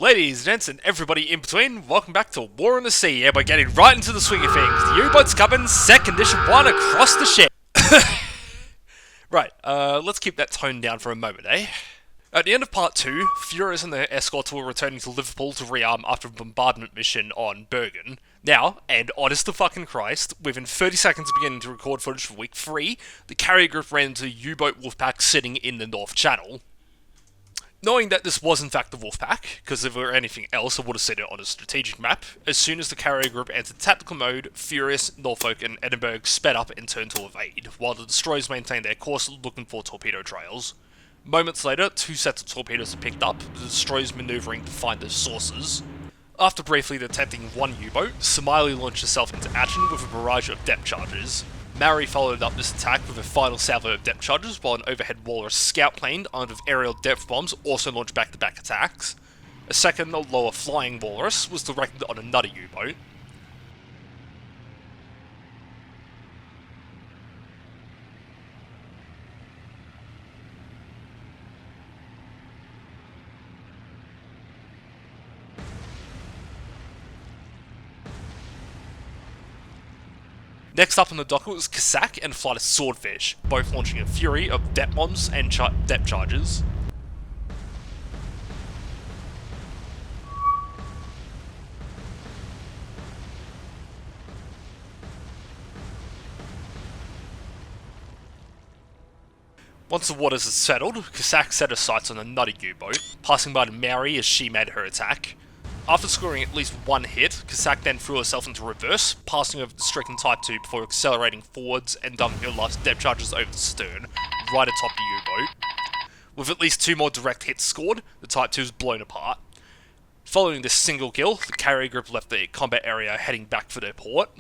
Ladies, gents, and everybody in between, welcome back to War on the Sea, and we're getting right into the swing of things. The U-boat's coming, second edition 1 across the ship. Right, let's keep that tone down for a moment, eh? At the end of part 2, Furious and their escorts were returning to Liverpool to rearm after a bombardment mission on Bergen. Now, and honest to fucking Christ, within 30 seconds of beginning to record footage for week 3, the carrier group ran into U-boat Wolfpack sitting in the North Channel. Knowing that this was in fact the Wolfpack, because if it were anything else I would have seen it on a strategic map, as soon as the carrier group entered tactical mode, Furious, Norfolk and Edinburgh sped up and turned to evade, while the destroyers maintained their course looking for torpedo trails. Moments later, 2 sets of torpedoes are picked up, the destroyers manoeuvring to find their sources. After briefly detecting one U-boat, Smiley launched herself into action with a barrage of depth charges. Mary followed up this attack with a final salvo of depth charges, while an overhead walrus scout plane armed with aerial depth bombs also launched back-to-back attacks. A second, lower flying walrus was directed on another U-boat. Next up on the docket was Kasak and a flight of Swordfish, both launching a fury of depth bombs and depth charges. Once the waters had settled, Kasak set her sights on another U-boat, passing by the Maori as she made her attack. After scoring at least one hit, Kasak then threw herself into reverse, passing over the stricken Type 2 before accelerating forwards and dumping her last depth charges over the stern, right atop the U-boat. With at least 2 more direct hits scored, the Type 2 was blown apart. Following this single kill, the carrier group left the combat area heading back for their port.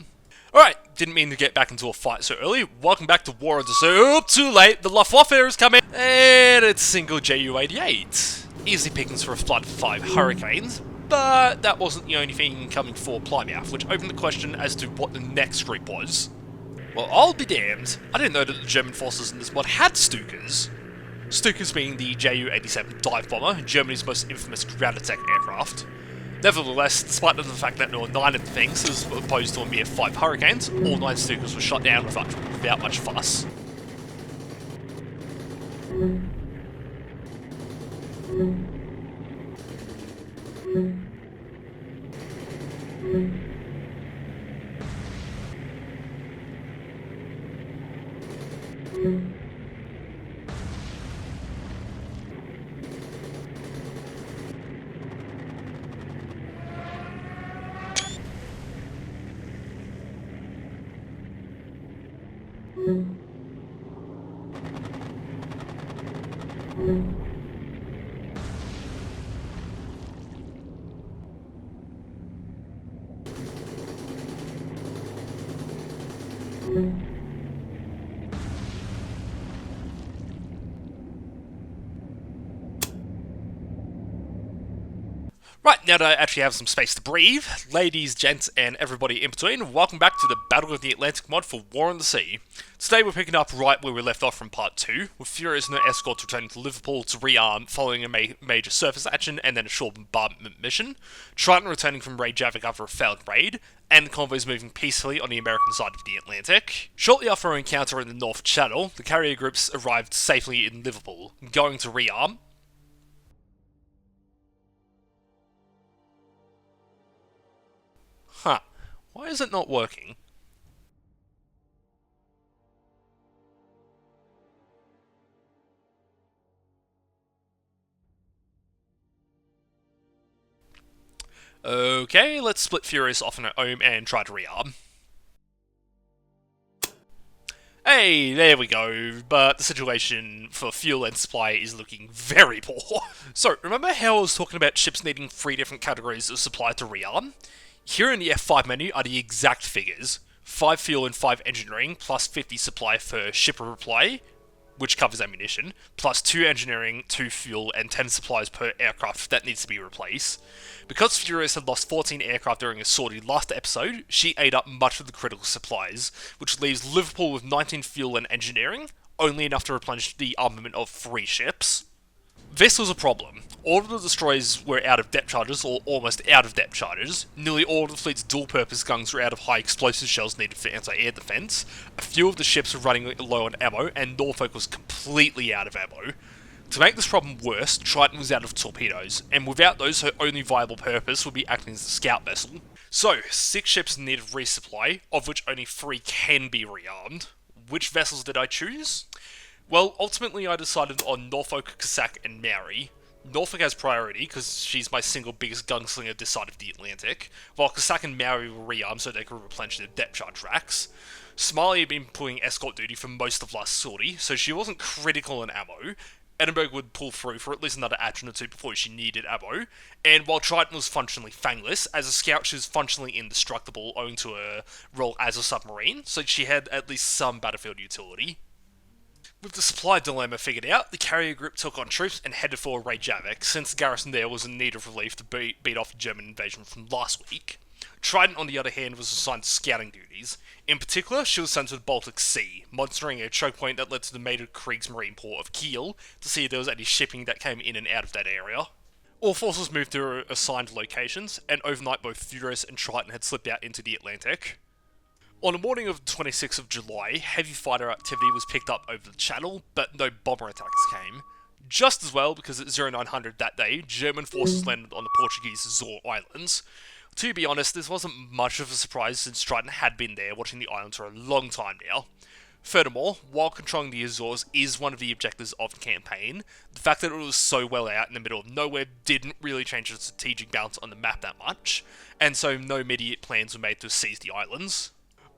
Alright, didn't mean to get back into a fight so early. Welcome back to War on the Sea. Oh, too late, the Luftwaffe is coming! And it's single Ju-88. Easy pickings for a flood of 5 hurricanes. But that wasn't the only thing coming for Plymouth, which opened the question as to what the next group was. Well, I'll be damned. I didn't know that the German forces in this mod had Stukas. Stukas being the Ju-87 dive bomber, Germany's most infamous ground attack aircraft. Nevertheless, despite the fact that there were 9 of the things, as opposed to a mere 5 hurricanes, all 9 Stukas were shot down without much fuss. Right, now that I actually have some space to breathe, ladies, gents, and everybody in between, welcome back to the Battle of the Atlantic mod for War on the Sea. Today we're picking up right where we left off from part 2, with Furious and her escorts returning to Liverpool to rearm following a major surface action and then a short bombardment mission, Triton returning from Reykjavik after a failed raid, and the convoys moving peacefully on the American side of the Atlantic. Shortly after our encounter in the North Channel, the carrier groups arrived safely in Liverpool, going to rearm. Huh. Why is it not working? Okay, let's split Furious off on her own and try to rearm. Hey, there we go, but the situation for fuel and supply is looking very poor. So, remember how I was talking about ships needing 3 different categories of supply to rearm? Here in the F5 menu are the exact figures. 5 fuel and 5 engineering, plus 50 supply for ship reply, which covers ammunition, plus 2 engineering, 2 fuel, and 10 supplies per aircraft that needs to be replaced. Because Furious had lost 14 aircraft during a sortie last episode, she ate up much of the critical supplies, which leaves Liverpool with 19 fuel and engineering, only enough to replenish the armament of 3 ships. This was a problem. All of the destroyers were out of depth charges, or almost out of depth charges. Nearly all of the fleet's dual-purpose guns were out of high explosive shells needed for anti-air defense. A few of the ships were running low on ammo, and Norfolk was completely out of ammo. To make this problem worse, Triton was out of torpedoes, and without those, her only viable purpose would be acting as a scout vessel. So, 6 ships needed resupply, of which only 3 can be rearmed. Which vessels did I choose? Well, ultimately I decided on Norfolk, Cossack, and Maori. Norfolk has priority, because she's my single biggest gunslinger this side of the Atlantic, while Cossack and Maori were rearmed so they could replenish their depth charge racks. Smiley had been pulling escort duty for most of last sortie, so she wasn't critical in ammo. Edinburgh would pull through for at least another action or two before she needed ammo, and while Triton was functionally fangless, as a scout she was functionally indestructible owing to her role as a submarine, so she had at least some battlefield utility. With the supply dilemma figured out, the carrier group took on troops and headed for Reykjavik, since the garrison there was in need of relief to beat off the German invasion from last week. Trident, on the other hand, was assigned scouting duties. In particular, she was sent to the Baltic Sea, monitoring a choke point that led to the major Kriegsmarine port of Kiel to see if there was any shipping that came in and out of that area. All forces moved to their assigned locations, and overnight both Furious and Triton had slipped out into the Atlantic. On the morning of the 26th of July, heavy fighter activity was picked up over the Channel, but no bomber attacks came. Just as well, because at 0900 that day, German forces landed on the Portuguese Azore Islands. To be honest, this wasn't much of a surprise since Triton had been there watching the islands for a long time now. Furthermore, while controlling the Azores is one of the objectives of the campaign, the fact that it was so well out in the middle of nowhere didn't really change the strategic balance on the map that much, and so no immediate plans were made to seize the islands.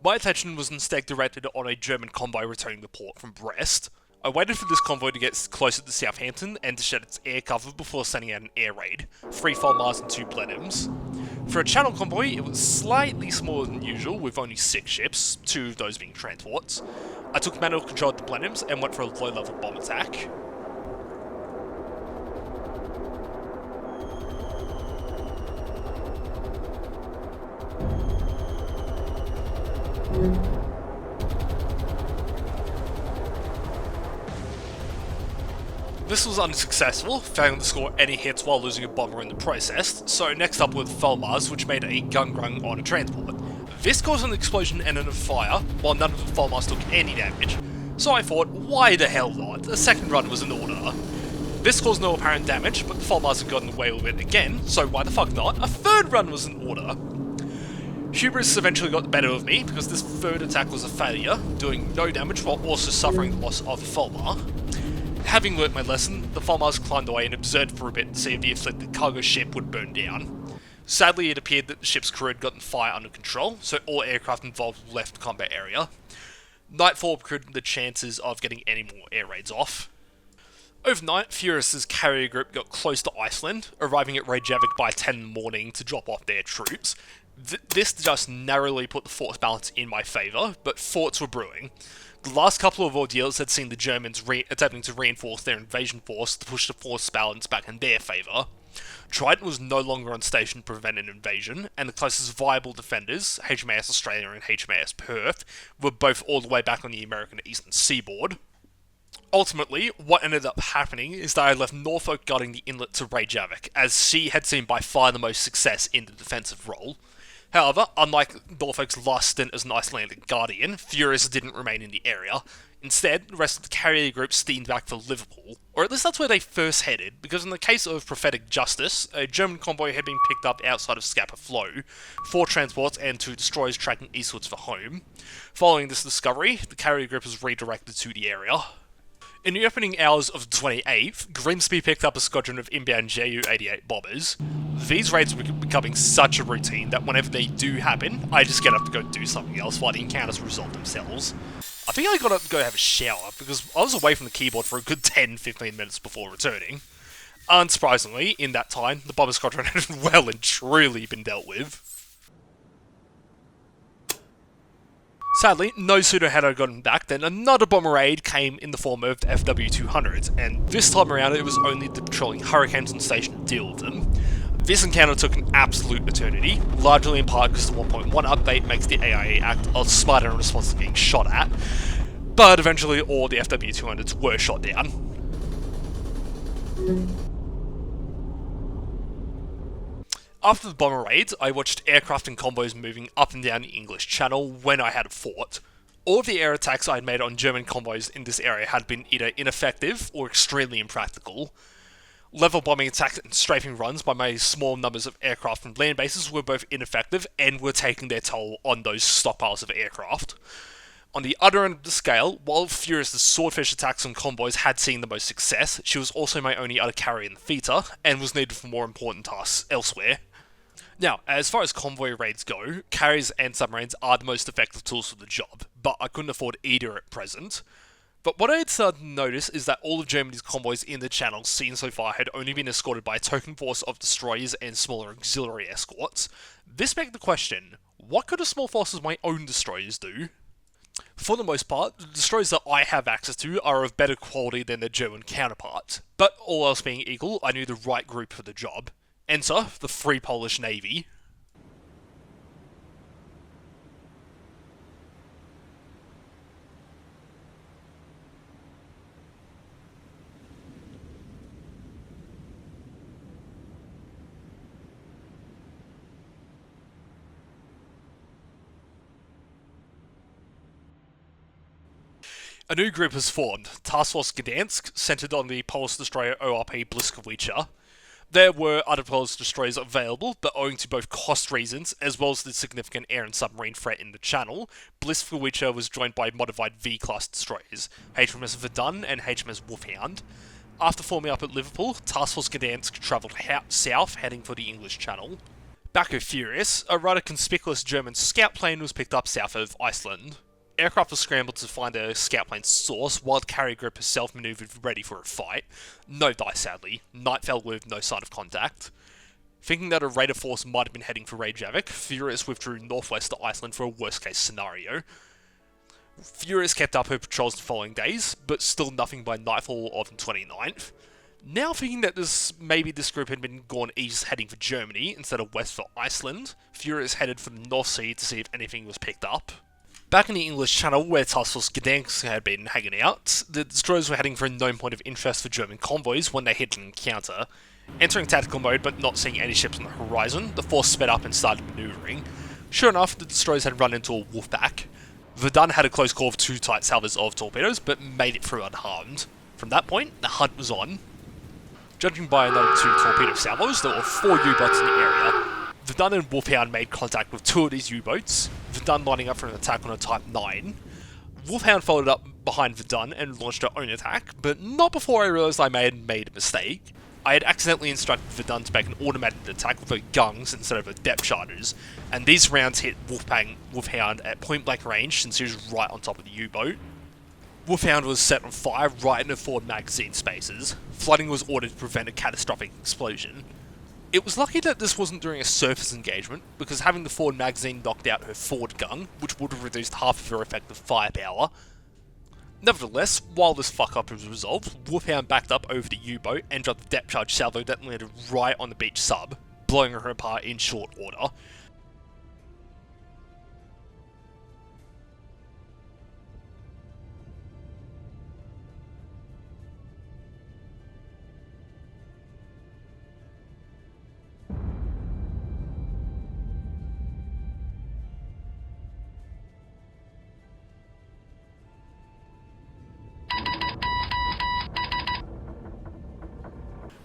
My attention was instead directed on a German convoy returning to port from Brest. I waited for this convoy to get closer to Southampton and to shed its air cover before sending out an air raid, 3 Fulmars and 2 Blenheims. For a Channel convoy, it was slightly smaller than usual, with only 6 ships, 2 of those being transports. I took manual control of the Blenheims and went for a low-level bomb attack. This was unsuccessful, failing to score any hits while losing a bomber in the process, so next up were the Fulmars, which made a gun run on a transport. This caused an explosion and a fire, while none of the Fulmars took any damage, so I thought, why the hell not? A second run was in order. This caused no apparent damage, but the Fulmars had gotten away with it again, so why the fuck not? A third run was in order. Hubris eventually got the better of me, because this third attack was a failure, doing no damage while also suffering the loss of a Fulmar. Having learnt my lesson, the Fulmars climbed away and observed for a bit to see if the afflicted cargo ship would burn down. Sadly, it appeared that the ship's crew had gotten fire under control, so all aircraft involved left the combat area. Nightfall precluded the chances of getting any more air raids off. Overnight, Furious's carrier group got close to Iceland, arriving at Reykjavik by 10 in the morning to drop off their troops. This just narrowly put the force balance in my favour, but thoughts were brewing. The last couple of ordeals had seen the Germans attempting to reinforce their invasion force to push the force balance back in their favour. Trident was no longer on station to prevent an invasion, and the closest viable defenders, HMAS Australia and HMAS Perth, were both all the way back on the American eastern seaboard. Ultimately, what ended up happening is that I left Norfolk guarding the inlet to Reykjavik, as she had seen by far the most success in the defensive role. However, unlike Norfolk's last stint as an Icelandic guardian, Furious didn't remain in the area. Instead, the rest of the carrier group steamed back for Liverpool, or at least that's where they first headed, because in the case of Prophetic Justice, a German convoy had been picked up outside of Scapa Flow, 4 transports and 2 destroyers tracking eastwards for home. Following this discovery, the carrier group was redirected to the area. In the opening hours of the 28th, Grimsby picked up a squadron of inbound Ju-88 bombers. These raids were becoming such a routine that whenever they do happen, I just get up to go do something else while the encounters resolve themselves. I think I got up to go have a shower, because I was away from the keyboard for a good 10-15 minutes before returning. Unsurprisingly, in that time, the bomber squadron had well and truly been dealt with. Sadly, no sooner had I gotten back than another bomber raid came in the form of the FW-200s, and this time around it was only the patrolling Hurricanes on station to deal with them. This encounter took an absolute eternity, largely in part because the 1.1 update makes the AIA act smarter in response to being shot at, but eventually all the FW-200s were shot down. After the bomber raids, I watched aircraft and convoys moving up and down the English Channel when I had a fort. All of the air attacks I had made on German convoys in this area had been either ineffective or extremely impractical. Level bombing attacks and strafing runs by my small numbers of aircraft from land bases were both ineffective and were taking their toll on those stockpiles of aircraft. On the other end of the scale, while Furious's swordfish attacks on convoys had seen the most success, she was also my only other carrier in the theatre, and was needed for more important tasks elsewhere. Now, as far as convoy raids go, carriers and submarines are the most effective tools for the job, but I couldn't afford either at present. But what I had started to notice is that all of Germany's convoys in the channel seen so far had only been escorted by a token force of destroyers and smaller auxiliary escorts. This begged the question, what could a small force of my own destroyers do? For the most part, the destroyers that I have access to are of better quality than their German counterparts, but all else being equal, I knew the right group for the job. Enter the Free Polish Navy. A new group has formed, Task Force Gadansk, centered on the Polish destroyer ORP Błyskawica. There were other Polish destroyers available, but owing to both cost reasons, as well as the significant air and submarine threat in the channel, Błyskawica was joined by modified V-class destroyers, HMS Verdun and HMS Wolfhound. After forming up at Liverpool, Task Force Gdansk travelled south, heading for the English Channel. Back with Furious, a rather conspicuous German scout plane was picked up south of Iceland. Aircraft was scrambled to find a scout plane's source, while the carrier group herself manoeuvred ready for a fight. No die, sadly. Night fell with no sign of contact. Thinking that a raider force might have been heading for Reykjavik, Furious withdrew northwest to Iceland for a worst-case scenario. Furious kept up her patrols the following days, but still nothing by nightfall of the 29th. Now thinking that maybe this group had been gone east heading for Germany instead of west for Iceland, Furious headed for the North Sea to see if anything was picked up. Back in the English Channel, where Task Force Gdansk had been hanging out, the destroyers were heading for a known point of interest for German convoys when they hit an encounter. Entering tactical mode but not seeing any ships on the horizon, the force sped up and started manoeuvring. Sure enough, the destroyers had run into a Wolfpack. Verdun had a close call of 2 tight salvos of torpedoes, but made it through unharmed. From that point, the hunt was on. Judging by another 2 torpedo salvos, there were 4 U-boats in the area. Verdun and Wolfhound made contact with 2 of these U-boats, Verdun lining up for an attack on a Type 9. Wolfhound followed up behind Verdun and launched her own attack, but not before I realised I made a mistake. I had accidentally instructed Verdun to make an automated attack with her guns instead of her depth charges, and these rounds hit Wolfhound at point blank range since he was right on top of the U-boat. Wolfhound was set on fire right in her forward magazine spaces. Flooding was ordered to prevent a catastrophic explosion. It was lucky that this wasn't during a surface engagement, because having the forward magazine knocked out her forward gun, which would have reduced half of her effective firepower. Nevertheless, while this fuck-up was resolved, Wolfhound backed up over the U-boat and dropped the depth charge salvo that landed right on the beach sub, blowing her apart in short order.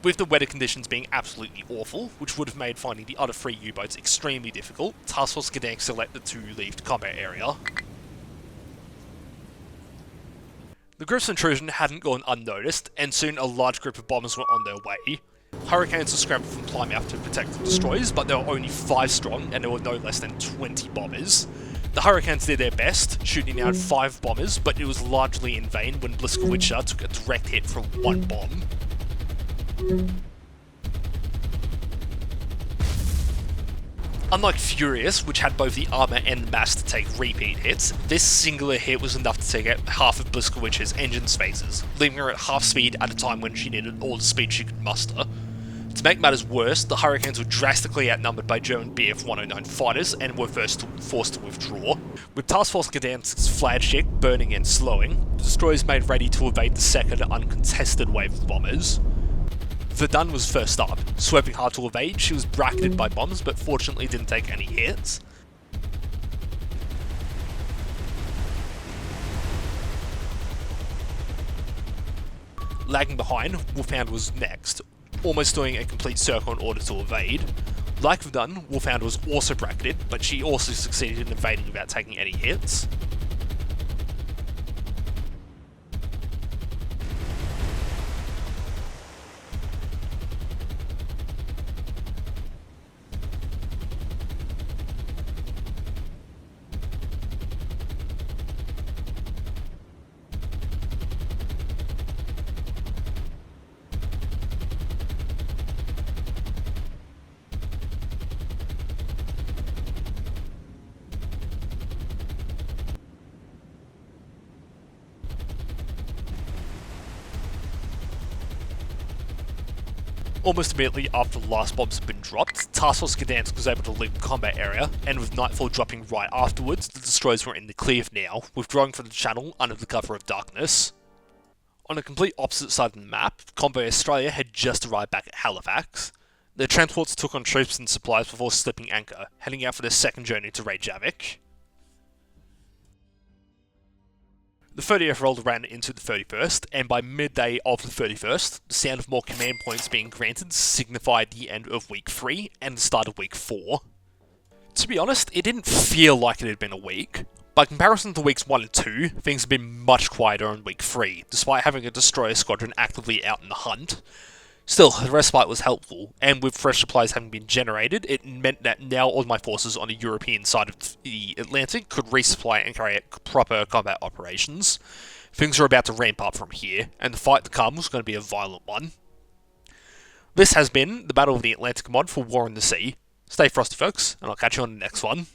With the weather conditions being absolutely awful, which would have made finding the other 3 U-boats extremely difficult, Task Force Gdansk selected to leave the combat area. The group's intrusion hadn't gone unnoticed, and soon a large group of bombers were on their way. Hurricanes were scrambled from Plymouth to protect the destroyers, but there were only 5 strong, and there were no less than 20 bombers. The Hurricanes did their best, shooting down 5 bombers, but it was largely in vain when Błyskawica took a direct hit from 1 bomb. Unlike Furious, which had both the armour and the mass to take repeat hits, this singular hit was enough to take out half of Błyskawica's engine spaces, leaving her at half speed at a time when she needed all the speed she could muster. To make matters worse, the Hurricanes were drastically outnumbered by German Bf-109 fighters and were forced to withdraw. With Task Force Gdansk's flagship burning and slowing, the destroyers made ready to evade the second uncontested wave of bombers. Verdun was first up. Swerving hard to evade, she was bracketed by bombs, but fortunately didn't take any hits. Lagging behind, Wolfhound was next, almost doing a complete circle in order to evade. Like Verdun, Wolfhound was also bracketed, but she also succeeded in evading without taking any hits. Almost immediately after the last bombs had been dropped, Task Force Gadansk was able to leave the combat area, and with nightfall dropping right afterwards, the destroyers were in the clear now, withdrawing from the channel under the cover of darkness. On a complete opposite side of the map, Convoy Australia had just arrived back at Halifax. Their transports took on troops and supplies before slipping anchor, heading out for their second journey to Reykjavik. The 30th rolled around into the 31st, and by midday of the 31st, the sound of more command points being granted signified the end of week 3 and the start of week 4. To be honest, it didn't feel like it had been a week. By comparison to weeks 1 and 2, things have been much quieter in week 3, despite having a destroyer squadron actively out in the hunt. Still, the respite was helpful, and with fresh supplies having been generated, it meant that now all my forces on the European side of the Atlantic could resupply and carry out proper combat operations. Things are about to ramp up from here, and the fight to come was going to be a violent one. This has been the Battle of the Atlantic mod for War in the Sea. Stay frosty, folks, and I'll catch you on the next one.